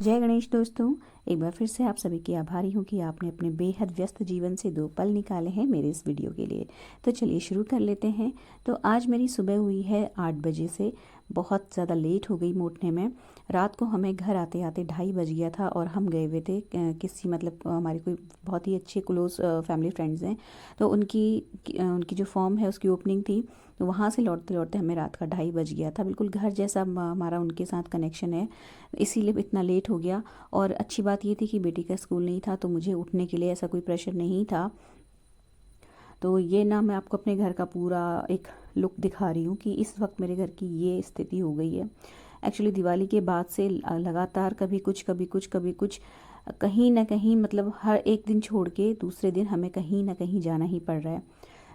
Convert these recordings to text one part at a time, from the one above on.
जय गणेश दोस्तों। एक बार फिर से आप सभी की आभारी हूँ कि आपने अपने बेहद व्यस्त जीवन से 2 पल निकाले हैं मेरे इस वीडियो के लिए। तो चलिए शुरू कर लेते हैं। तो आज मेरी सुबह हुई है 8 बजे से। बहुत ज़्यादा लेट हो गई उठने में। रात को हमें घर आते आते 2:30 बज गया था और हम गए हुए थे किसी हमारे कोई बहुत ही अच्छे क्लोज फैमिली फ्रेंड्स हैं। तो उनकी जो फॉर्म है उसकी ओपनिंग थी। तो वहाँ से लौटते लौटते हमें रात का 2:30 बज गया था। बिल्कुल घर जैसा हमारा उनके साथ कनेक्शन है, इसीलिए इतना लेट हो गया। और अच्छी बात ये थी कि बेटी का स्कूल नहीं था, तो मुझे उठने के लिए ऐसा कोई प्रेशर नहीं था। तो ये ना मैं आपको अपने घर का पूरा एक लुक दिखा रही हूँ कि इस वक्त मेरे घर की ये स्थिति हो गई है। एक्चुअली दिवाली के बाद से लगातार कभी कुछ कभी कुछ कभी कुछ, कहीं ना कहीं हर एक दिन छोड़ के दूसरे दिन हमें कहीं ना कहीं जाना ही पड़ रहा है।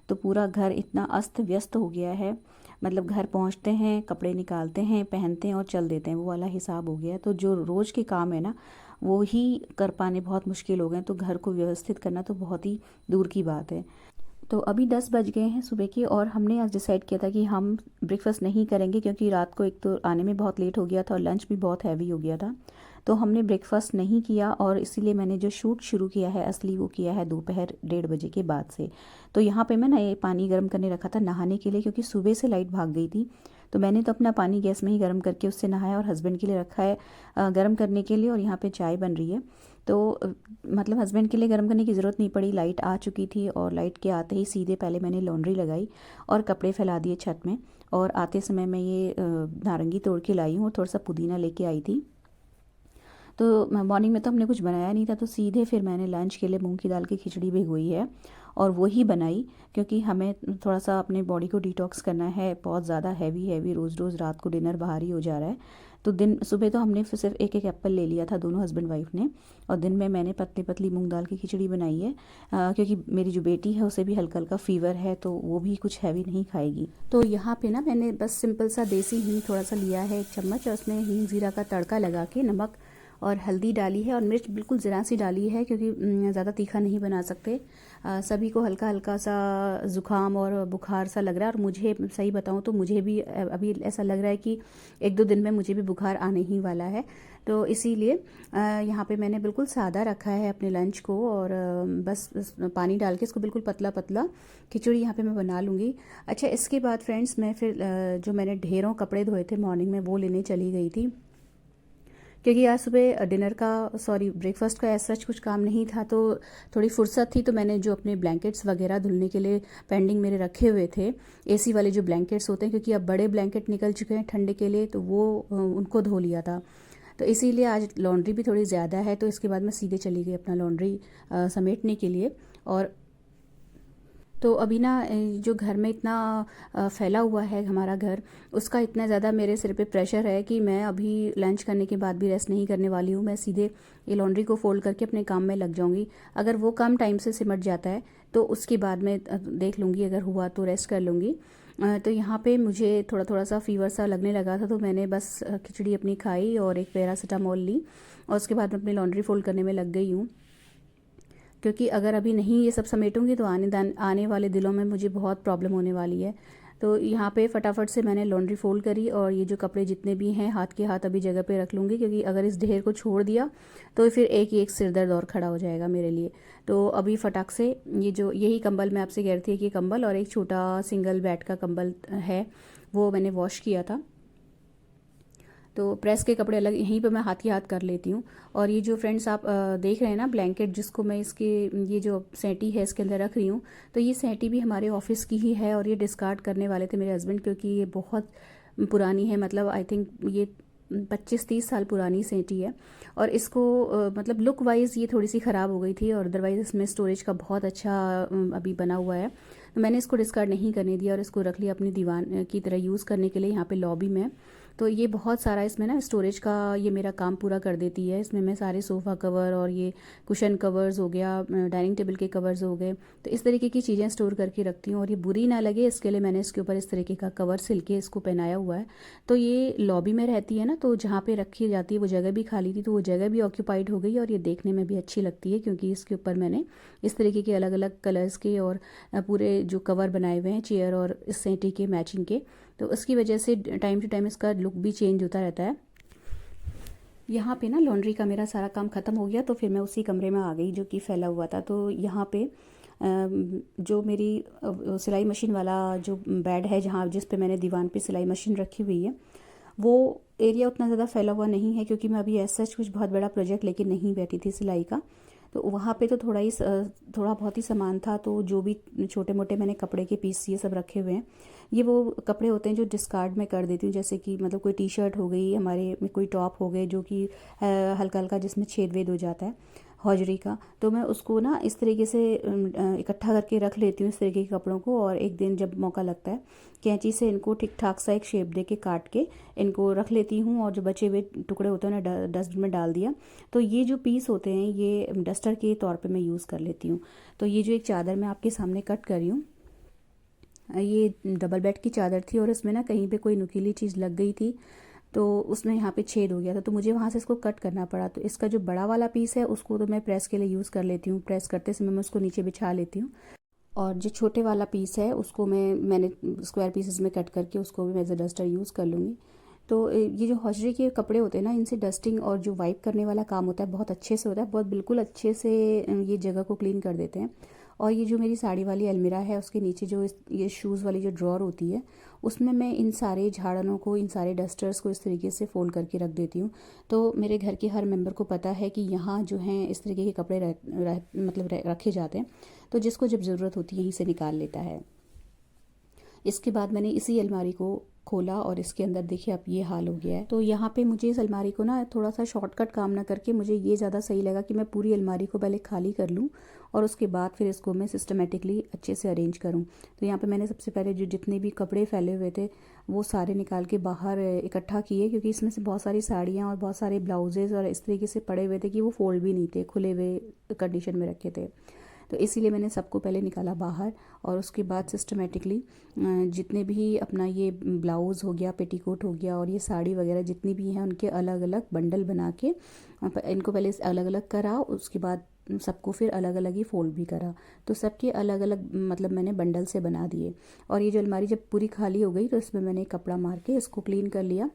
तो पूरा घर इतना अस्त व्यस्त हो गया है। घर पहुंचते हैं, कपड़े निकालते हैं, पहनते हैं और चल देते हैं, वो वाला हिसाब हो गया है। तो जो रोज़ के काम है ना, वो ही कर पाने बहुत मुश्किल हो गए हैं। तो घर को व्यवस्थित करना तो बहुत ही दूर की बात है। तो अभी 10 बज गए हैं सुबह के, और हमने आज डिसाइड किया था कि हम ब्रेकफास्ट नहीं करेंगे, क्योंकि रात को एक तो आने में बहुत लेट हो गया था और लंच भी बहुत हैवी हो गया था। तो हमने ब्रेकफास्ट नहीं किया, और इसीलिए मैंने जो शूट शुरू किया है असली, वो किया है दोपहर 1:30 बजे के बाद से। तो यहाँ पे मैं ना ये पानी गर्म करने रखा था नहाने के लिए, क्योंकि सुबह से लाइट भाग गई थी। तो मैंने तो अपना पानी गैस में ही गर्म करके उससे नहाया, और हस्बैंड के लिए रखा है गर्म करने के लिए। और यहाँ पे चाय बन रही है। तो हस्बैंड के लिए गर्म करने की ज़रूरत नहीं पड़ी, लाइट आ चुकी थी। और लाइट के आते ही सीधे पहले मैंने लॉन्ड्री लगाई और कपड़े फैला दिए छत में। और आते समय मैं ये नारंगी तोड़ के लाई हूँ और थोड़ा सा पुदीना लेके आई थी। तो मॉर्निंग में तो हमने कुछ बनाया नहीं था, तो सीधे फिर मैंने लंच के लिए मूंग की दाल की खिचड़ी भिगोई है और वही बनाई, क्योंकि हमें थोड़ा सा अपने बॉडी को डिटॉक्स करना है। बहुत ज़्यादा हैवी हैवी रोज़ रोज़ रात को डिनर बाहर ही हो जा रहा है। तो दिन सुबह तो हमने फिर सिर्फ एक एक एप्पल ले लिया था, दोनों हस्बैंड वाइफ ने। और दिन में मैंने पतली पतली मूंग दाल की खिचड़ी बनाई है, क्योंकि मेरी जो बेटी है उसे भी हल्का हल्का फीवर है, तो वो भी कुछ हैवी नहीं खाएगी। तो यहाँ पे ना मैंने बस सिंपल सा देसी हींग थोड़ा सा लिया है, 1 चम्मच, और उसमें हींग ज़ीरा का तड़का लगा के नमक और हल्दी डाली है, और मिर्च बिल्कुल ज़रा सी डाली है, क्योंकि ज़्यादा तीखा नहीं बना सकते। सभी को हल्का हल्का सा ज़ुकाम और बुखार सा लग रहा है, और मुझे सही बताऊं तो मुझे भी अभी ऐसा लग रहा है कि 1-2 दिन में मुझे भी बुखार आने ही वाला है। तो इसीलिए यहाँ पे मैंने बिल्कुल सादा रखा है अपने लंच को, और बस पानी डाल के इसको बिल्कुल पतला पतला खिचड़ी यहाँ पे मैं बना लूँगी। अच्छा, इसके बाद फ्रेंड्स मैं फिर जो मैंने ढेरों कपड़े धोए थे मॉर्निंग में, वो लेने चली गई थी, क्योंकि आज सुबह ब्रेकफास्ट का ऐसा कुछ काम नहीं था। तो थोड़ी फुर्सत थी, तो मैंने जो अपने ब्लैंकेट्स वगैरह धुलने के लिए पेंडिंग मेरे रखे हुए थे, एसी वाले जो ब्लैंकेट्स होते हैं, क्योंकि अब बड़े ब्लैंकेट निकल चुके हैं ठंडे के लिए, तो वो उनको धो लिया था। तो इसीलिए आज लॉन्ड्री भी थोड़ी ज़्यादा है। तो इसके बाद मैं सीधे चली गई अपना लॉन्ड्री समेटने के लिए। और तो अभी ना जो घर में इतना फैला हुआ है हमारा घर, उसका इतना ज़्यादा मेरे सिर पे प्रेशर है कि मैं अभी लंच करने के बाद भी रेस्ट नहीं करने वाली हूँ। मैं सीधे ये लॉन्ड्री को फोल्ड करके अपने काम में लग जाऊँगी। अगर वो काम टाइम से सिमट जाता है तो उसके बाद मैं देख लूँगी, अगर हुआ तो रेस्ट कर लूँगी। तो यहाँ पे मुझे थोड़ा थोड़ा सा फीवर सा लगने लगा था, तो मैंने बस खिचड़ी अपनी खाई और एक पैरासीटामोल ली, और उसके बाद मैं अपनी लॉन्ड्री फोल्ड करने में लग गई हूँ। क्योंकि अगर अभी नहीं ये सब समेटूंगी तो आने वाले दिनों में मुझे बहुत प्रॉब्लम होने वाली है। तो यहाँ पे फटाफट से मैंने लॉन्ड्री फोल्ड करी, और ये जो कपड़े जितने भी हैं हाथ के हाथ अभी जगह पे रख लूँगी, क्योंकि अगर इस ढेर को छोड़ दिया तो फिर एक ही एक सिर दर्द और खड़ा हो जाएगा मेरे लिए। तो अभी फटाक से यही कंबल मैं आपसे कह रही थी कि कंबल और एक छोटा सिंगल बेड का कंबल है, वो मैंने वॉश किया था। तो प्रेस के कपड़े अलग यहीं पे मैं हाथ ही हाथ कर लेती हूँ। और ये जो फ्रेंड्स आप देख रहे हैं ना ब्लैंकेट, जिसको मैं इसके ये जो सेटी है इसके अंदर रख रही हूँ, तो ये सेटी भी हमारे ऑफिस की ही है, और ये डिस्कार्ड करने वाले थे मेरे हस्बैंड, क्योंकि ये बहुत पुरानी है। आई थिंक ये 25-30 साल पुरानी सेटी है। और इसको लुक वाइज ये थोड़ी सी ख़राब हो गई थी, और अदरवाइज़ इसमें स्टोरेज का बहुत अच्छा अभी बना हुआ है। तो मैंने इसको डिस्कार्ड नहीं करने दिया और इसको रख लिया अपनी दीवान की तरह यूज़ करने के लिए यहाँ पे लॉबी में। तो ये बहुत सारा इसमें ना स्टोरेज का ये मेरा काम पूरा कर देती है। इसमें मैं सारे सोफ़ा कवर और ये कुशन कवर्स हो गया, डाइनिंग टेबल के कवर्स हो गए, तो इस तरीके की चीज़ें स्टोर करके रखती हूँ। और ये बुरी ना लगे इसके लिए मैंने इसके ऊपर इस तरीके का कवर सिल के इसको पहनाया हुआ है। तो ये लॉबी में रहती है ना, तो जहाँ पे रखी जाती है वो जगह भी खाली थी, तो वो जगह भी ऑक्यूपाइड हो गई, और ये देखने में भी अच्छी लगती है, क्योंकि इसके ऊपर मैंने इस तरीके के अलग अलग कलर्स के और पूरे जो कवर बनाए हुए हैं चेयर और इस सेटी के मैचिंग के। तो उसकी वजह से टाइम टू टाइम इसका लुक भी चेंज होता रहता है। यहाँ पे ना लॉन्ड्री का मेरा सारा काम ख़त्म हो गया, तो फिर मैं उसी कमरे में आ गई जो कि फैला हुआ था। तो यहाँ पे जो मेरी सिलाई मशीन वाला जो बेड है, जहाँ जिस पे मैंने दीवान पे सिलाई मशीन रखी हुई है, वो एरिया उतना ज़्यादा फैला हुआ नहीं है, क्योंकि मैं अभी ऐसा कुछ बहुत बड़ा प्रोजेक्ट लेके नहीं बैठी थी सिलाई का। तो वहाँ पे तो थोड़ा बहुत ही सामान था। तो जो भी छोटे मोटे मैंने कपड़े के पीस ये सब रखे हुए हैं, ये वो कपड़े होते हैं जो डिस्कार्ड में कर देती हूँ। जैसे कि मतलब कोई टी शर्ट हो गई हमारे में, कोई टॉप हो गए जो कि हल्का हल्का जिसमें छेद वेद हो जाता है हौजरी का, तो मैं उसको ना इस तरीके से इकट्ठा करके रख लेती हूँ इस तरीके के कपड़ों को। और एक दिन जब मौका लगता है, कैंची से इनको ठीक ठाक सा एक शेप दे के काट के इनको रख लेती हूँ। और जो बचे हुए टुकड़े होते हैं उन्हें डस्टबिन में डाल दिया। तो ये जो पीस होते हैं ये डस्टर के तौर पे मैं यूज़ कर लेती हूँ। तो ये जो एक चादर मैं आपके सामने कट कर रही हूँ, ये डबल बेड की चादर थी और इसमें ना कहीं पे कोई नुकीली चीज़ लग गई थी, तो उसमें यहाँ पे छेद हो गया था, तो मुझे वहाँ से इसको कट करना पड़ा। तो इसका जो बड़ा वाला पीस है उसको तो मैं प्रेस के लिए यूज़ कर लेती हूँ, प्रेस करते समय मैं उसको नीचे बिछा लेती हूँ। और जो छोटे वाला पीस है उसको मैंने स्क्वायर पीसेस में कट करके उसको भी मैं एज अ डस्टर यूज़ कर लूँगी। तो ये जो हौजरी के कपड़े होते हैं ना, इनसे डस्टिंग और जो वाइप करने वाला काम होता है बहुत अच्छे से होता है, बहुत बिल्कुल अच्छे से ये जगह को क्लीन कर देते हैं। और ये जो मेरी साड़ी वाली अलमीरा है उसके नीचे जो ये शूज़ वाली जो ड्रॉर होती है, उसमें मैं इन सारे झाड़नों को, इन सारे डस्टर्स को इस तरीके से फ़ोल्ड करके रख देती हूँ। तो मेरे घर के हर मेंबर को पता है कि यहाँ जो हैं इस तरीके के कपड़े रखे जाते हैं, तो जिसको जब ज़रूरत होती है यहीं से निकाल लेता है। इसके बाद मैंने इसी अलमारी को खोला और इसके अंदर देखिए अब ये हाल हो गया है। तो यहाँ पे मुझे इस अलमारी को ना थोड़ा सा शॉर्टकट काम ना करके मुझे ये ज़्यादा सही लगा कि मैं पूरी अलमारी को पहले खाली कर लूँ और उसके बाद फिर इसको मैं सिस्टमेटिकली अच्छे से अरेंज करूँ। तो यहाँ पे मैंने सबसे पहले जो जितने भी कपड़े फैले हुए थे वो सारे निकाल के बाहर इकट्ठा किए, क्योंकि इसमें से बहुत सारी साड़ियाँ और बहुत सारे ब्लाउजेज़ और इस तरीके से पड़े हुए थे कि वो फोल्ड भी नहीं थे, खुले हुए कंडीशन में रखे थे। तो इसीलिए मैंने सबको पहले निकाला बाहर और उसके बाद सिस्टमेटिकली जितने भी अपना ये ब्लाउज़ हो गया, पेटीकोट हो गया और ये साड़ी वगैरह जितनी भी हैं उनके अलग अलग बंडल बना के इनको पहले अलग अलग करा, उसके बाद सबको फिर अलग अलग ही फोल्ड भी करा। तो सबके अलग अलग मतलब मैंने बंडल से बना दिए। और ये जो अलमारी जब पूरी खाली हो गई तो इसमें मैंने कपड़ा मार के इसको क्लीन कर लिया,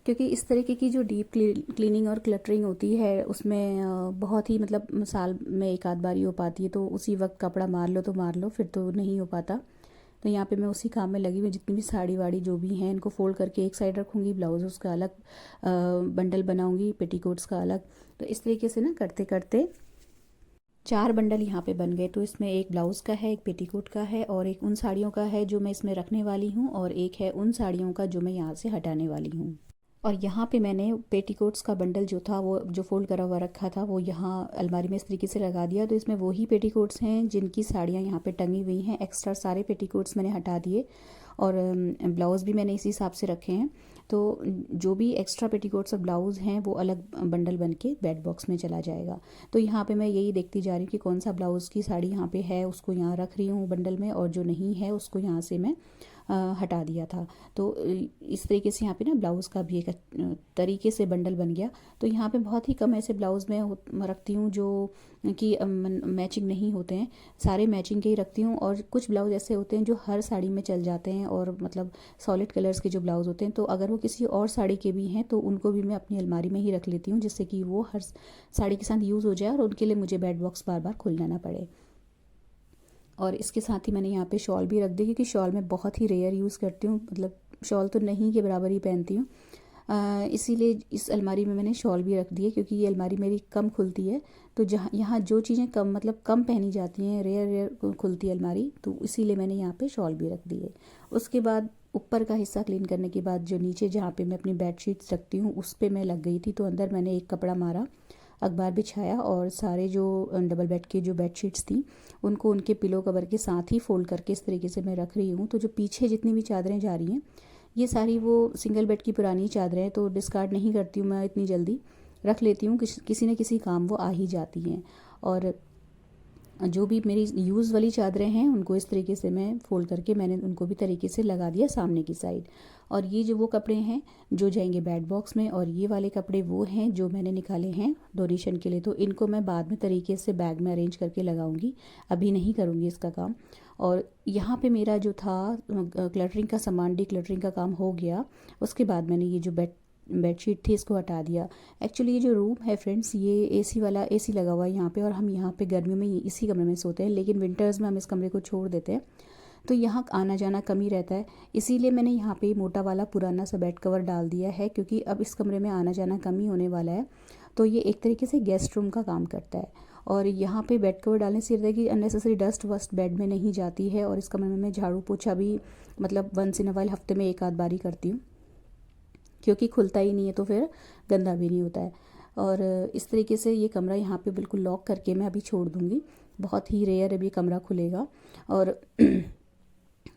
क्योंकि इस तरीके की जो डीप क्लीनिंग और क्लटरिंग होती है उसमें बहुत ही मतलब साल में एक आध बार ही हो पाती है। तो उसी वक्त कपड़ा मार लो तो मार लो, फिर तो नहीं हो पाता। तो यहाँ पे मैं उसी काम में लगी हुई, जितनी भी साड़ी वाड़ी जो भी हैं इनको फोल्ड करके एक साइड रखूँगी, ब्लाउज उसका अलग बंडल बनाऊँगी, पेटीकोट्स का अलग। तो इस तरीके से ना करते करते 4 बंडल यहाँ पे बन गए। तो इसमें एक ब्लाउज़ का है, एक पेटीकोट का है और एक उन साड़ियों का है जो मैं इसमें रखने वाली हूँ, और एक है उन साड़ियों का जो मैं यहाँ से हटाने वाली हूँ। और यहाँ पे मैंने पेटीकोट्स का बंडल जो था वो जो फोल्ड करा हुआ रखा था वो यहाँ अलमारी में इस तरीके से लगा दिया। तो इसमें वही पेटीकोट्स हैं जिनकी साड़ियाँ यहाँ पे टंगी हुई हैं। एक्स्ट्रा सारे पेटीकोट्स मैंने हटा दिए और ब्लाउज़ भी मैंने इसी हिसाब से रखे हैं। तो जो भी एक्स्ट्रा पेटीकोट्स और ब्लाउज़ हैं वो अलग बंडल बन के बेड बॉक्स में चला जाएगा। तो यहाँ पे मैं यही देखती जा रही हूँ कि कौन सा ब्लाउज़ की साड़ी यहाँ पे है, उसको यहाँ रख रही हूँ बंडल में, और जो नहीं है उसको यहाँ से मैं हटा दिया था। तो इस तरीके से यहाँ पे ना ब्लाउज़ का भी एक तरीके से बंडल बन गया। तो यहाँ पे बहुत ही कम ऐसे ब्लाउज़ मैं रखती हूँ जो कि मैचिंग नहीं होते हैं, सारे मैचिंग के ही रखती हूँ। और कुछ ब्लाउज़ ऐसे होते हैं जो हर साड़ी में चल जाते हैं और मतलब सॉलिड कलर्स के जो ब्लाउज़ होते हैं, तो अगर वो किसी और साड़ी के भी हैं तो उनको भी मैं अपनी अलमारी में ही रख लेती हूँ, जिससे कि वो हर साड़ी के साथ यूज़ हो जाए और उनके लिए मुझे बेड बॉक्स बार बार खोलना ना पड़े। और इसके साथ ही मैंने यहाँ पे शॉल भी रख दी, क्योंकि शॉल मैं बहुत ही रेयर यूज़ करती हूँ, मतलब शॉल तो नहीं के बराबर ही पहनती हूँ। इसीलिए इस अलमारी में मैंने शॉल भी रख दी है, क्योंकि ये अलमारी मेरी कम खुलती है। तो जहाँ यहाँ जो चीज़ें कम मतलब कम पहनी जाती हैं, रेयर रेयर खुलती है अलमारी, तो इसीलिए मैंने यहाँ पे शॉल भी रख दी है। उसके बाद ऊपर का हिस्सा क्लीन करने के बाद जो नीचे जहाँ पे मैं अपनी बेडशीट्स रखती हूँ उस पर मैं लग गई थी। तो अंदर मैंने एक कपड़ा मारा, अखबार बिछाया और सारे जो डबल बेड की जो बेडशीट्स थी उनको उनके पिलो कवर के साथ ही फोल्ड करके इस तरीके से मैं रख रही हूँ। तो जो पीछे जितनी भी चादरें जा रही हैं ये सारी वो सिंगल बेड की पुरानी चादरें हैं, तो डिस्कार्ड नहीं करती हूँ मैं इतनी जल्दी, रख लेती हूँ, किसी न किसी काम वो आ ही जाती हैं। और जो भी मेरी यूज़ वाली चादरें हैं उनको इस तरीके से मैं फोल्ड करके मैंने उनको भी तरीके से लगा दिया सामने की साइड। और ये जो वो कपड़े हैं जो जाएंगे बेड बॉक्स में, और ये वाले कपड़े वो हैं जो मैंने निकाले हैं डोनेशन के लिए, तो इनको मैं बाद में तरीके से बैग में अरेंज करके लगाऊंगी, अभी नहीं करूँगी इसका काम। और यहाँ पे मेरा जो था क्लटरिंग का सामान, डी क्लटरिंग का काम हो गया। उसके बाद मैंने ये जो बेड बेडशीट थी इसको हटा दिया। एक्चुअली ये जो रूम है फ्रेंड्स, ये एसी वाला, एसी लगा हुआ है यहाँ पे, और हम यहाँ पे गर्मियों में इसी कमरे में सोते हैं, लेकिन विंटर्स में हम इस कमरे को छोड़ देते हैं, तो यहाँ आना जाना कम ही रहता है। इसीलिए मैंने यहाँ पे मोटा वाला पुराना सा बेड कवर डाल दिया है, क्योंकि अब इस कमरे में आना जाना कम ही होने वाला है। तो ये एक तरीके से गेस्ट रूम का काम करता है। और यहाँ पे बेड कवर डालने से रहता है कि अननेसेसरी डस्ट वस्ट बेड में नहीं जाती है। और इस कमरे में मैं झाड़ू पोछा भी मतलब वंस इन अ वाइल हफ्ते में एक आध बारी करती हूँ, क्योंकि खुलता ही नहीं है तो फिर गंदा भी नहीं होता है। और इस तरीके से ये कमरा यहाँ पे बिल्कुल लॉक करके मैं अभी छोड़ दूँगी। बहुत ही रेयर अभी कमरा खुलेगा। और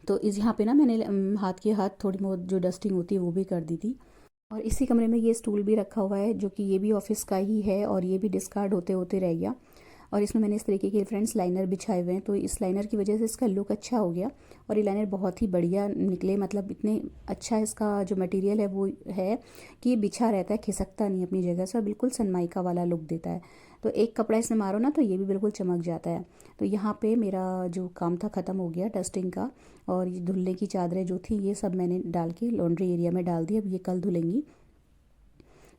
तो इस यहाँ पे ना मैंने हाथ के हाथ थोड़ी बहुत जो डस्टिंग होती है वो भी कर दी थी। और इसी कमरे में ये स्टूल भी रखा हुआ है, जो कि ये भी ऑफिस का ही है, और ये भी डिस्कार्ड होते होते रह गया। और इसमें मैंने इस तरीके के फ्रेंड्स लाइनर बिछाए हुए हैं, तो इस लाइनर की वजह से इसका लुक अच्छा हो गया। और ये लाइनर बहुत ही बढ़िया निकले, मतलब इतने अच्छा इसका जो मटेरियल है वो है कि ये बिछा रहता है, खिसकता नहीं अपनी जगह से, और बिल्कुल सनमाइका वाला लुक देता है। तो एक कपड़ा इसमें मारो ना तो ये भी बिल्कुल चमक जाता है। तो यहाँ पे मेरा जो काम था ख़त्म हो गया डस्टिंग का। और ये धुलने की चादरें जो थी ये सब मैंने डाल के लॉन्ड्री एरिया में डाल दी, अब ये कल धुलेंगी।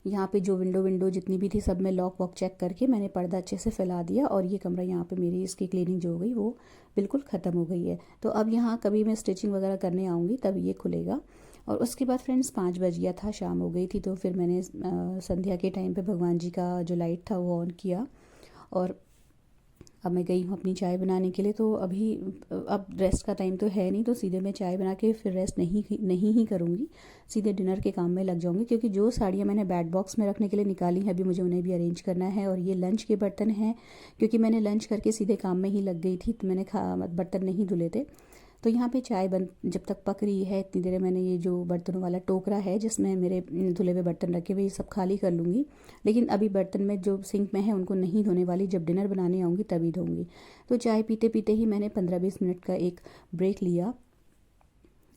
यहाँ पे जो विंडो जितनी भी थी सब में लॉक वॉक चेक करके मैंने पर्दा अच्छे से फैला दिया। और ये कमरा यहाँ पे मेरी इसकी क्लीनिंग जो हो गई वो बिल्कुल ख़त्म हो गई है। तो अब यहाँ कभी मैं स्टिचिंग वगैरह करने आऊँगी तब ये खुलेगा। और उसके बाद फ्रेंड्स 5 बज गया था, शाम हो गई थी, तो फिर मैंने संध्या के टाइम पे भगवान जी का जो लाइट था वो ऑन किया। और अब मैं गई हूँ अपनी चाय बनाने के लिए। तो अभी अब रेस्ट का टाइम तो है नहीं, तो सीधे मैं चाय बना के फिर रेस्ट नहीं ही करूँगी, सीधे डिनर के काम में लग जाऊँगी। क्योंकि जो साड़ियाँ मैंने बैड बॉक्स में रखने के लिए निकाली हैं अभी मुझे उन्हें भी अरेंज करना है। और ये लंच के बर्तन हैं, क्योंकि मैंने लंच करके सीधे काम में ही लग गई थी, तो मैंने बर्तन नहीं धुले थे। तो यहाँ पे चाय बन जब तक पक रही है इतनी देर मैंने ये जो बर्तनों वाला टोकरा है जिसमें मेरे धुले हुए बर्तन रखे हुए ये सब खाली कर लूँगी। लेकिन अभी बर्तन में जो सिंक में है उनको नहीं धोने वाली, जब डिनर बनाने आऊँगी तभी धोऊँगी। तो चाय पीते पीते ही मैंने 15-20 मिनट का एक ब्रेक लिया।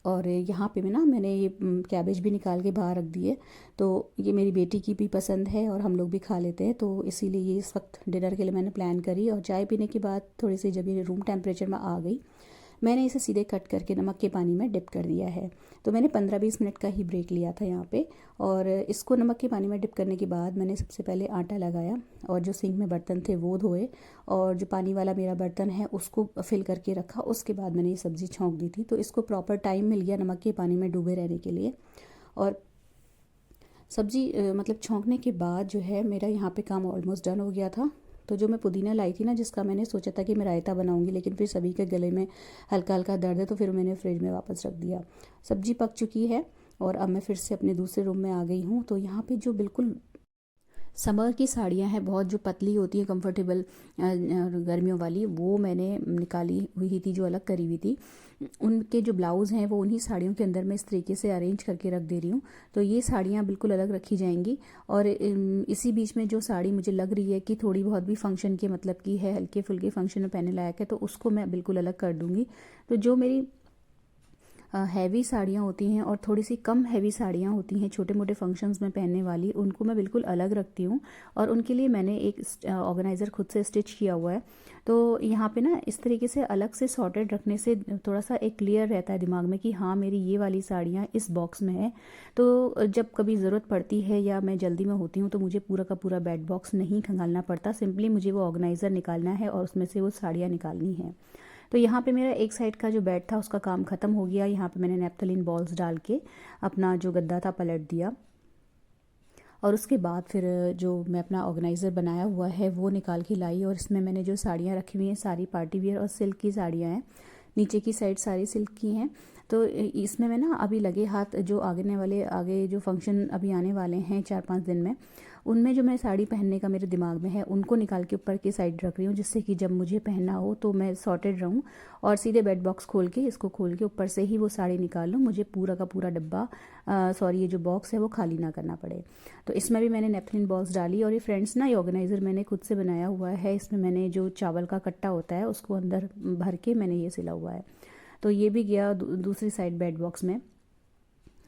और यहाँ पे मैंने ये कैबेज भी निकाल के बाहर रख दिए। तो ये मेरी बेटी की भी पसंद है और हम लोग भी खा लेते हैं, तो इसीलिए ये इस वक्त डिनर के लिए मैंने प्लान करी। और चाय पीने के बाद थोड़ी सी जब ये रूम टेम्परेचर में आ गई, मैंने इसे सीधे कट करके नमक के पानी में डिप कर दिया है। तो मैंने 15-20 मिनट का ही ब्रेक लिया था यहाँ पे। और इसको नमक के पानी में डिप करने के बाद मैंने सबसे पहले आटा लगाया, और जो सिंक में बर्तन थे वो धोए, और जो पानी वाला मेरा बर्तन है उसको फिल करके रखा। उसके बाद मैंने ये सब्ज़ी छौंक दी थी, तो इसको प्रॉपर टाइम मिल गया नमक के पानी में डूबे रहने के लिए। और सब्ज़ी मतलब छौंकने के बाद जो है मेरा यहाँ पे काम ऑलमोस्ट डन हो गया था। तो जो मैं पुदीना लाई थी ना, जिसका मैंने सोचा था कि मैं रायता बनाऊंगी, लेकिन फिर सभी के गले में हल्का हल्का दर्द है तो फिर मैंने फ्रिज में वापस रख दिया। सब्जी पक चुकी है और अब मैं फिर से अपने दूसरे रूम में आ गई हूँ। तो यहाँ पे जो बिल्कुल समर की साड़ियाँ हैं बहुत जो पतली होती हैं कंफर्टेबल गर्मियों वाली, वो मैंने निकाली हुई थी जो अलग करी हुई थी। उनके जो ब्लाउज़ हैं वो उन्हीं साड़ियों के अंदर मैं इस तरीके से अरेंज करके रख दे रही हूँ। तो ये साड़ियाँ बिल्कुल अलग रखी जाएंगी। और इसी बीच में जो साड़ी मुझे लग रही है कि थोड़ी बहुत भी फंक्शन के मतलब की है, हल्के फुल्के फंक्शन में पहनने लायक है, तो उसको मैं बिल्कुल अलग कर दूँगी। तो जो मेरी हैवी साड़ियाँ होती हैं और थोड़ी सी कम हैवी साड़ियाँ होती हैं छोटे मोटे फंक्शंस में पहनने वाली, उनको मैं बिल्कुल अलग रखती हूँ। और उनके लिए मैंने एक ऑर्गेनाइज़र खुद से स्टिच किया हुआ है। तो यहाँ पे ना इस तरीके से अलग से सॉर्टेड रखने से थोड़ा सा एक क्लियर रहता है दिमाग में कि हाँ मेरी ये वाली साड़ियाँ इस बॉक्स में है। तो जब कभी ज़रूरत पड़ती है या मैं जल्दी में होती हूँ तो मुझे पूरा का पूरा बेड बॉक्स नहीं खंगालना पड़ता, सिंपली मुझे वो ऑर्गेनाइज़र निकालना है और उसमें से वो साड़ियाँ निकालनी है। तो यहाँ पे मेरा एक साइड का जो बेड था उसका काम ख़त्म हो गया। यहाँ पे मैंने नेप्थलीन बॉल्स डाल के अपना जो गद्दा था पलट दिया। और उसके बाद फिर जो मैं अपना ऑर्गेनाइज़र बनाया हुआ है वो निकाल के लाई, और इसमें मैंने जो साड़ियाँ रखी हुई हैं सारी पार्टी वियर और सिल्क की साड़ियाँ हैं। नीचे की साइड सारी सिल्क की हैं। तो इसमें मैं ना अभी लगे हाथ जो आगे जो फंक्शन अभी आने वाले हैं 4-5 दिन में, उनमें जो मैं साड़ी पहनने का मेरे दिमाग में है उनको निकाल के ऊपर की साइड रख रही हूँ, जिससे कि जब मुझे पहनना हो तो मैं सॉर्टेड रहूँ। और सीधे बेड बॉक्स खोल के इसको खोल के ऊपर से ही वो साड़ी निकाल लूँ, मुझे पूरा का पूरा डब्बा सॉरी ये जो बॉक्स है वो खाली ना करना पड़े। तो इसमें भी मैंने नेपथलीन बॉल्स डाली। और ये फ्रेंड्स ना ये ऑर्गेनाइज़र मैंने खुद से बनाया हुआ है। इसमें मैंने जो चावल का कट्टा होता है उसको अंदर भर के मैंने ये सिला हुआ है। तो ये भी गया दूसरी साइड बेड बॉक्स में।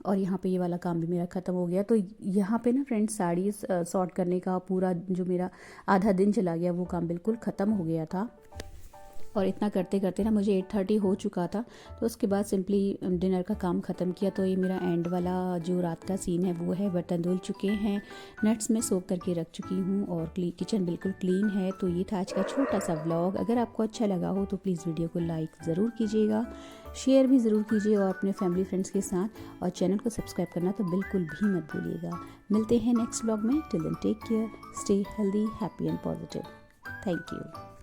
और यहाँ पे ये वाला काम भी मेरा ख़त्म हो गया। तो यहाँ पे ना फ्रेंड्स साड़ी सॉर्ट करने का पूरा जो मेरा आधा दिन चला गया वो काम बिल्कुल ख़त्म हो गया था। और इतना करते करते ना मुझे 8:30 हो चुका था। तो उसके बाद सिंपली डिनर का काम ख़त्म किया। तो ये मेरा एंड वाला जो रात का सीन है वो है। बर्तन धुल चुके हैं, नट्स में सोक करके रख चुकी हूँ और किचन बिल्कुल क्लीन है। तो ये था आज का छोटा सा व्लॉग। अगर आपको अच्छा लगा हो तो प्लीज़ वीडियो को लाइक ज़रूर कीजिएगा, शेयर भी ज़रूर कीजिए और अपने फैमिली फ्रेंड्स के साथ, और चैनल को सब्सक्राइब करना तो बिल्कुल भी मत भूलिएगा। मिलते हैं नेक्स्ट व्लॉग में। Till then take care, stay healthy, happy and positive. Thank you.